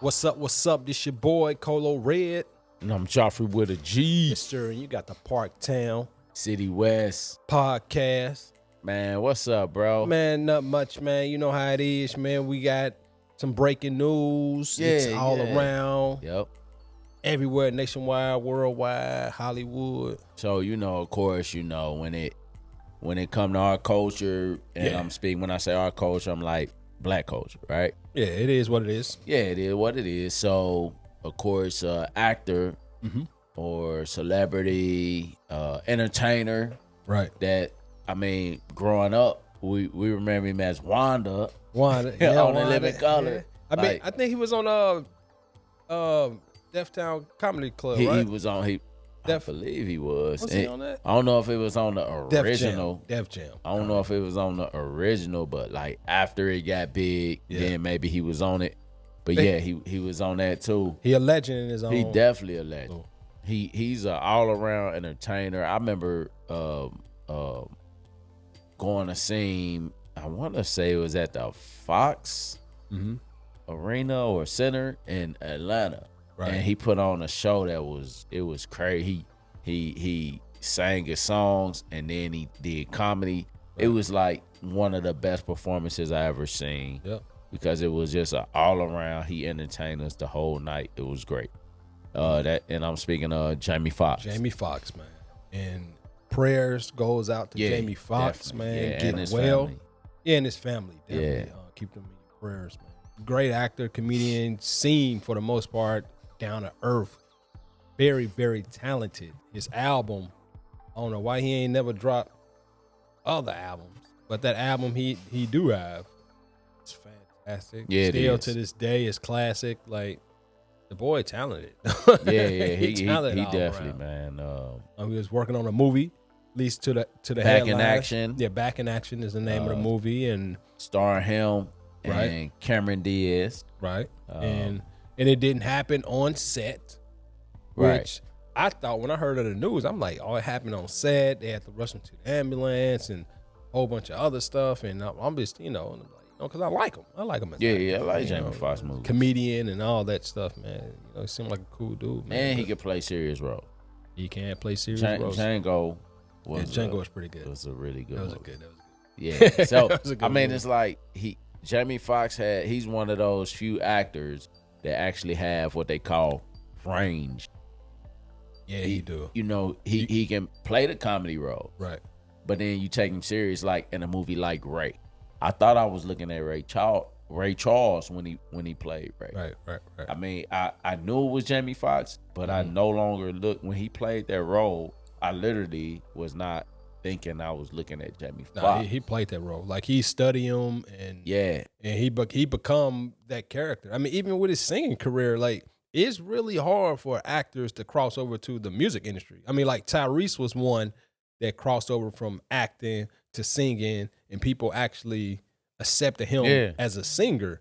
What's up? What's up? This your boy Colo Red. And I'm Joffrey with a G. Yes, sir. And you got the Parktown City West. podcast. Man, what's up, bro? Man, not much, man. You know how it is, man. We got some breaking news. It's all around. Yep. Everywhere, nationwide, worldwide, Hollywood. So, of course, when it come to our culture, and I'm speaking, when I say our culture, I'm like black culture, right? Yeah, it is what it is. Yeah, it is what it is. So, of course, actor or celebrity, entertainer. Right. That, growing up, we remember him as Wanda. Wanda. On The Living Color. Yeah. I think he was on Def Town Comedy Club, right? He was on, I believe he was. Was he on that? I don't know if it was on the original. Def Jam. I don't know if it was on the original, but like after it got big, then maybe he was on it. But he was on that too. He a legend in his own. He definitely a legend. Oh. He's an all around entertainer. I remember going to see him. I want to say it was at the Fox Arena or Center in Atlanta. Right. And he put on a show that was crazy. He sang his songs and then he did comedy. Right. It was like one of the best performances I ever seen. Yep. Because it was just an all around. He entertained us the whole night. It was great. And I'm speaking of Jamie Foxx. Jamie Foxx, man. And prayers goes out to Jamie Foxx, man. Yeah, get well. Family. Yeah, and his family. Definitely. Keep them in your prayers, man. Great actor, comedian, seen for the most part, down to earth. Very, very talented. His album, I don't know why he ain't never dropped other albums, but that album he do have, it's fantastic. Yeah, still to this day, it's classic. Like, the boy talented. He talented definitely, man. He was working on a movie, at least to the Back headlines. in Action. Yeah, Back in Action is the name of the movie, and starring him and Cameron Diaz. Right. And it didn't happen on set. Which I thought when I heard of the news, I'm like, oh, it happened on set. They had to rush him to the ambulance and a whole bunch of other stuff. And I'm just, because I like him. I like him. I like Jamie Foxx movies. Comedian and all that stuff, man. He seemed like a cool dude, man. And he could play serious role. He can play serious roles. Django was pretty good. It was a really good movie. That was good. Yeah. So, movie. It's like Jamie Foxx he's one of those few actors that actually have what they call range. Yeah, he do. He can play the comedy role. Right. But then you take him serious, like in a movie like Ray. I thought I was looking at Ray Charles when he played Ray. Right. I knew it was Jamie Foxx, but I no longer looked when he played that role. I literally was not thinking I was looking at Jamie Foxx. He played that role. Like, he studied him and he become that character. I mean, even with his singing career, like, it's really hard for actors to cross over to the music industry. I mean, like, Tyrese was one that crossed over from acting to singing, and people actually accepted him as a singer.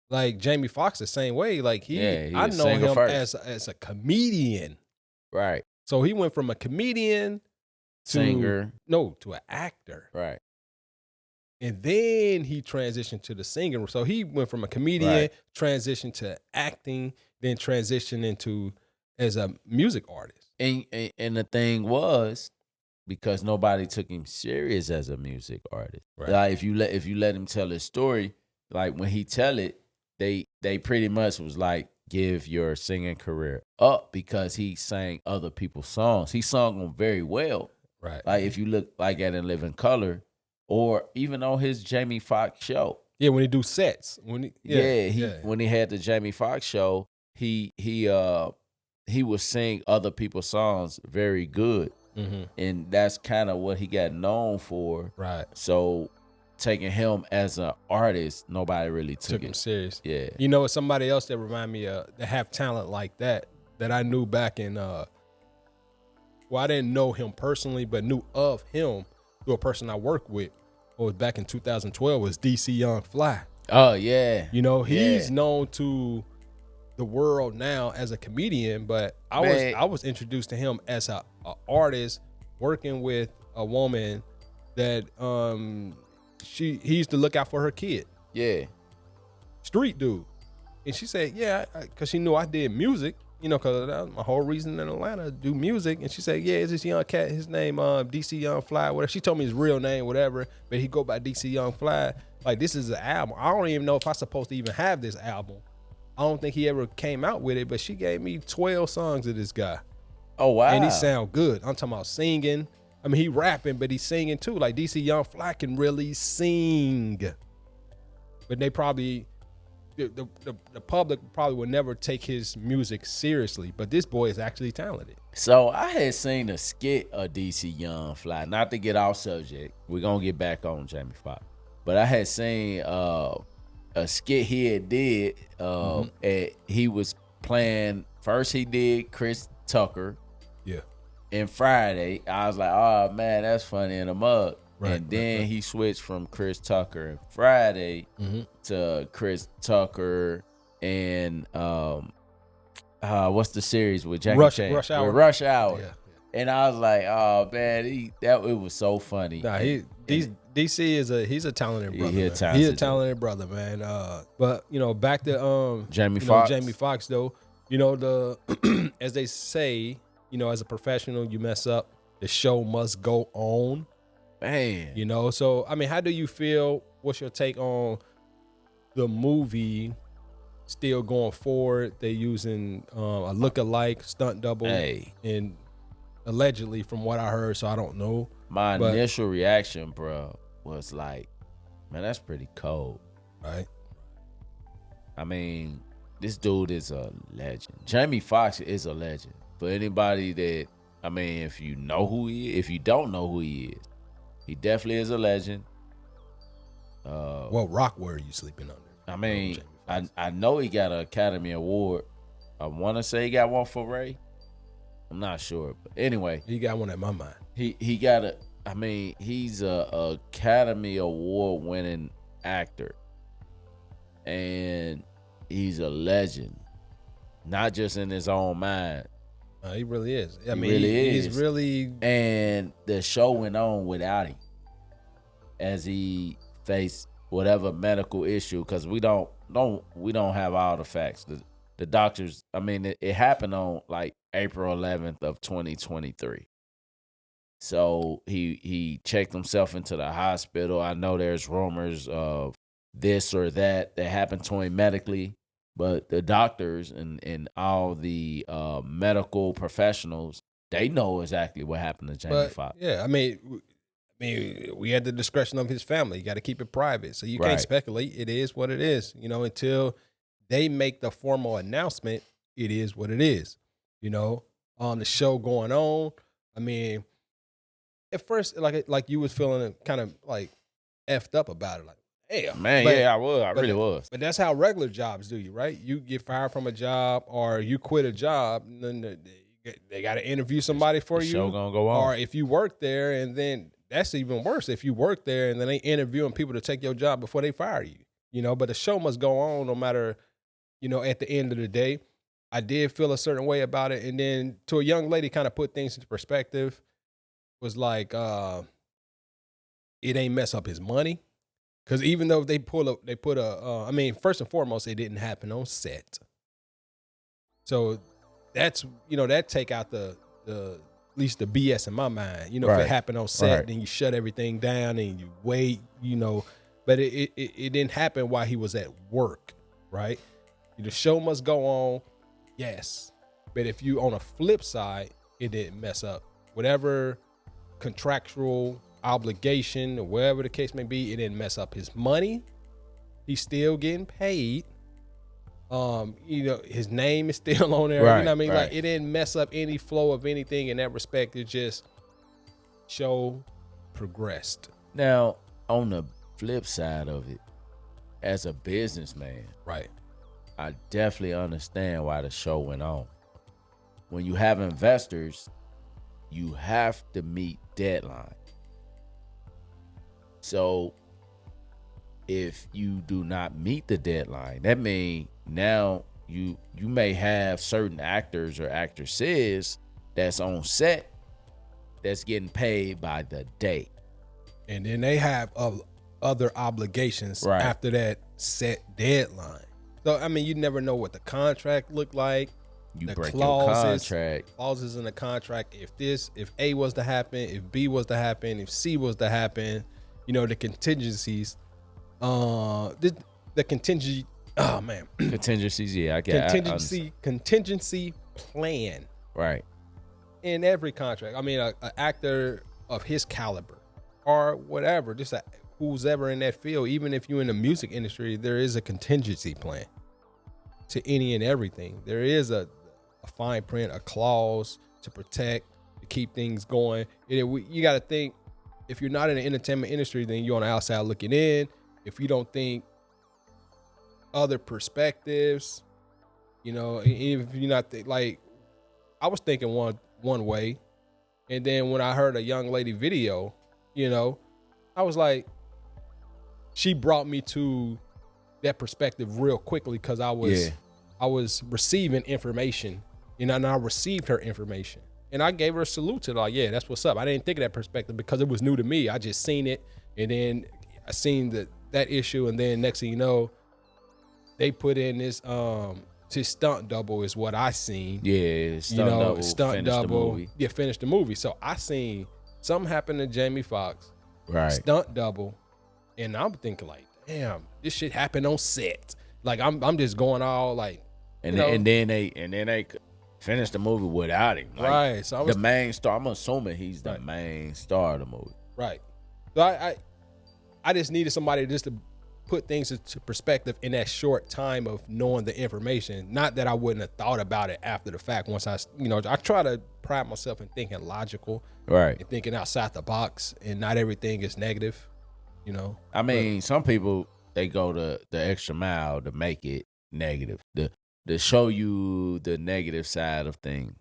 Like, Jamie Foxx the same way. Like, I know him as a comedian. Right. So he went from a comedian to an actor. Right. And then he transitioned to the singing. So he went from a comedian, transitioned to acting, then transitioned into as a music artist. And the thing was, because nobody took him serious as a music artist. Right. Like, if you let him tell his story, like when he tell it, they pretty much was like, give your singing career up, because he sang other people's songs. He sung them very well. Right. Like, if you look like at In Living Color, or even on his Jamie Foxx show. Yeah, when he do sets. When he had the Jamie Foxx show, he would sing other people's songs very good. Mm-hmm. And that's kind of what he got known for. Right. So taking him as an artist, nobody really took him serious. Yeah. Somebody else that remind me that have talent like that I knew back in I didn't know him personally, but knew of him through a person I worked with. Was back in 2012 was DC Young Fly. Oh yeah. He's known to the world now as a comedian, but I was introduced to him as a artist working with a woman that he used to look out for her kid. Yeah. Street dude. And she said, yeah, because she knew I did music, because that was my whole reason in Atlanta to do music. And she said, yeah, it's this young cat, his name DC Young Fly, whatever. She told me his real name, whatever, but he go by DC Young Fly. Like, this is an album. I don't even know if I'm supposed to even have this album. I don't think he ever came out with it, but she gave me 12 songs of this guy. Oh, wow. And he sound good. I'm talking about singing. I mean, he rapping, but he's singing too. Like, DC Young Fly can really sing. But they probably, the public probably would never take his music seriously. But this boy is actually talented. So I had seen a skit of DC Young Fly. Not to get off subject. We're going to get back on Jamie Foxx. But I had seen a skit he had did. And he was playing, first he did Chris Tucker. Yeah. And Friday, I was like, oh, man, that's funny in a mug. Right, and then he switched from Chris Tucker and Friday to Chris Tucker and what's the series with Jackie Chan? Rush Hour. With Rush Hour. Yeah. And I was like, oh, man, it was so funny. Nah, DC he's a talented brother. He's a talented brother, man. But back to Jamie Foxx. Jamie Foxx though, the as they say, as a professional, you mess up, the show must go on. Man. So I mean, how do you feel? What's your take on the movie still going forward? They using a look-alike stunt double, and allegedly, from what I heard, so I don't know. My initial reaction, bro, was like, man, that's pretty cold. Right. I mean, this dude is a legend. Jamie Foxx is a legend. For anybody that, I mean, if you know who he is, if you don't know who he is, he definitely is a legend. What rock were you sleeping under? I mean, I know he got an Academy Award. I want to say he got one for Ray. I'm not sure, but anyway, he got one in my mind. He got a. I mean, he's a Academy Award winning actor, and he's a legend, not just in his own mind. He really is. I mean, he's really. And the show went on without him, as he faced whatever medical issue, because we don't have all the facts. The doctors. I mean, it happened on like April 11th of 2023. So he checked himself into the hospital. I know there's rumors of this or that happened to him medically, but the doctors and all the medical professionals, they know exactly what happened to Jamie Foxx. Yeah, I mean, we had the discretion of his family. You got to keep it private, so you can't speculate. It is what it is, until they make the formal announcement. It is what it is, the show going on. I mean, at first, like you was feeling kind of like effed up about it, like, hey, man, I was, I really was. But that's how regular jobs do you, right? You get fired from a job or you quit a job, and then they got to interview somebody for you. Show gonna go on. Or if you work there, and then that's even worse. If you work there and then they interviewing people to take your job before they fire you, But the show must go on no matter, at the end of the day. I did feel a certain way about it, and then to a young lady, kind of put things into perspective. Was like, it ain't mess up his money. Because even though they put I mean, first and foremost, it didn't happen on set. So that's, that take out the at least the BS in my mind. If it happened on set, then you shut everything down and you wait, But it didn't happen while he was at work, right? The show must go on, yes. But if you, on a flip side, it didn't mess up. Whatever contractual obligation or whatever the case may be, it didn't mess up his money. He's still getting paid. His name is still on there. You know what I mean? Like, it didn't mess up any flow of anything in that respect. It just show progressed. Now, on the flip side of it, as a businessman, I definitely understand why the show went on. When you have investors, you have to meet deadline. So if you do not meet the deadline, that means now you may have certain actors or actresses that's on set that's getting paid by the day. And then they have other obligations after that set deadline. So I mean, you never know what the contract looked like. You the break clauses, your contract. Clauses in the contract. If A was to happen, if B was to happen, if C was to happen, the contingencies. The contingency. Oh man, contingencies. Yeah, I get contingency plan. Right. In every contract. I mean, an actor of his caliber or whatever, just who's ever in that field, even if you're in the music industry, there is a contingency plan to any and everything. There is a fine print, a clause to protect, to keep things going. You got to think, if you're not in the entertainment industry, then you're on the outside looking in. If you don't think other perspectives, if you're not like, I was thinking one way, and then when I heard a young lady video, I was like, she brought me to that perspective real quickly because I was receiving information, and I received her information, and I gave her a salute to like, that's what's up. I didn't think of that perspective because it was new to me. I just seen it, and then I seen that issue, and then next thing you know, they put in this his stunt double is what I seen. Yeah, stunt double. Finished the movie. So I seen something happen to Jamie Foxx. Right. Stunt double. And I'm thinking like, damn, this shit happened on set. Like I'm just going all like, and then they finished the movie without him. Like, right. So the main star. I'm assuming he's the main star of the movie. Right. So I just needed somebody just to put things into perspective in that short time of knowing the information. Not that I wouldn't have thought about it after the fact. Once I try to pride myself in thinking logical, right, and thinking outside the box, and not everything is negative. I mean, some people, they go the extra mile to make it negative, to show you the negative side of things.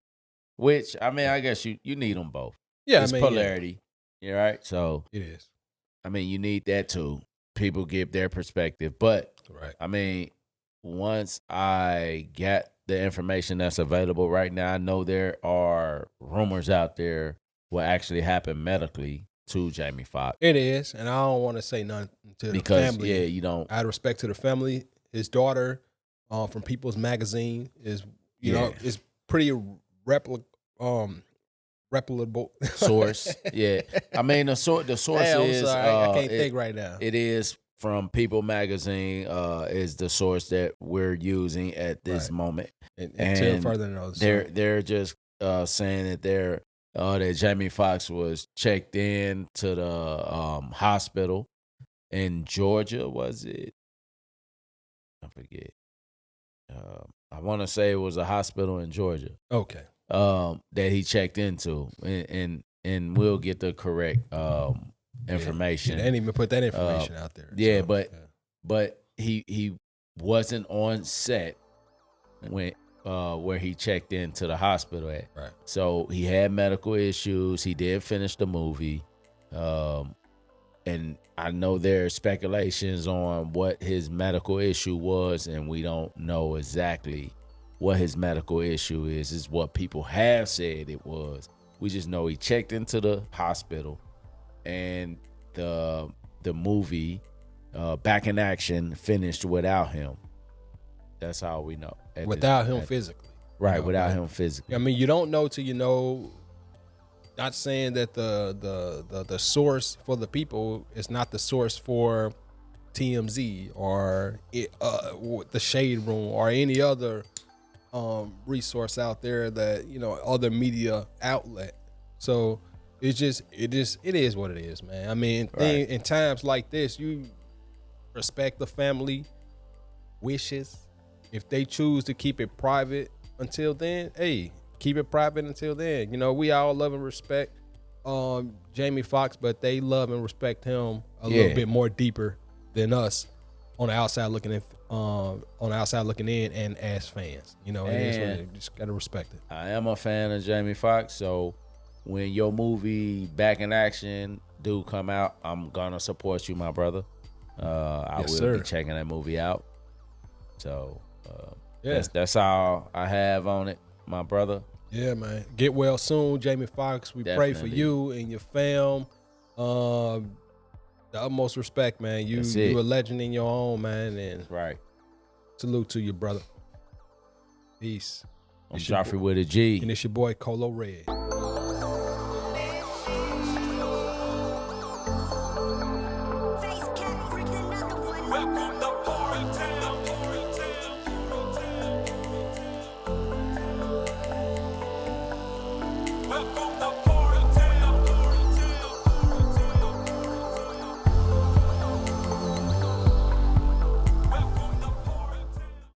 Which, I mean, I guess you need them both. Yeah, it's polarity. Yeah, right. So it is. I mean, you need that too. People give their perspective, but right. I mean, once I get the information that's available right now, I know there are rumors out there what actually happened medically to Jamie Foxx. It is, and I don't want to say nothing to the family. Yeah, you don't. Out of respect to the family, his daughter, from People's Magazine, is is pretty reputable source. Yeah, I mean the source is. Sorry, I can't think right now. It is from People Magazine. Is the source that we're using at this moment. Until further notice, they're just saying that that Jamie Foxx was checked in to the hospital in Georgia. Was it? I forget. I want to say it was a hospital in Georgia. Okay. That he checked into, and we'll get the correct information. They didn't even put that information out there. Yeah, so, but he wasn't on set when where he checked into the hospital at. Right. So he had medical issues. He did finish the movie, and I know there are speculations on what his medical issue was, and we don't know exactly what his medical issue is. Is what people have said it was. We just know he checked into the hospital, and the movie Back in Action finished without him. That's all we know. Without him physically. Right, without him physically. I mean, you don't know till you know. Not saying that the source for the people is not the source for TMZ or the Shade Room or any other resource out there that, other media outlet. So it is what it is, man. I mean, right. In times like this, you respect the family wishes. If they choose to keep it private until then, hey, keep it private until then. We all love and respect Jamie Foxx, but they love and respect him a little bit more deeper than us on the outside looking in, and as fans. It is what it is. You just gotta respect it. I am a fan of Jamie Foxx, so when your movie Back in Action do come out, I'm gonna support you, my brother. I will be checking that movie out. So that's all I have on it, my brother. Yeah, man. Get well soon, Jamie Foxx. We pray for you and your fam. The utmost respect, man. You a legend in your own, man. And right. Salute to you, brother. Peace. I'm Joffrey with a G. And it's your boy Colo Red.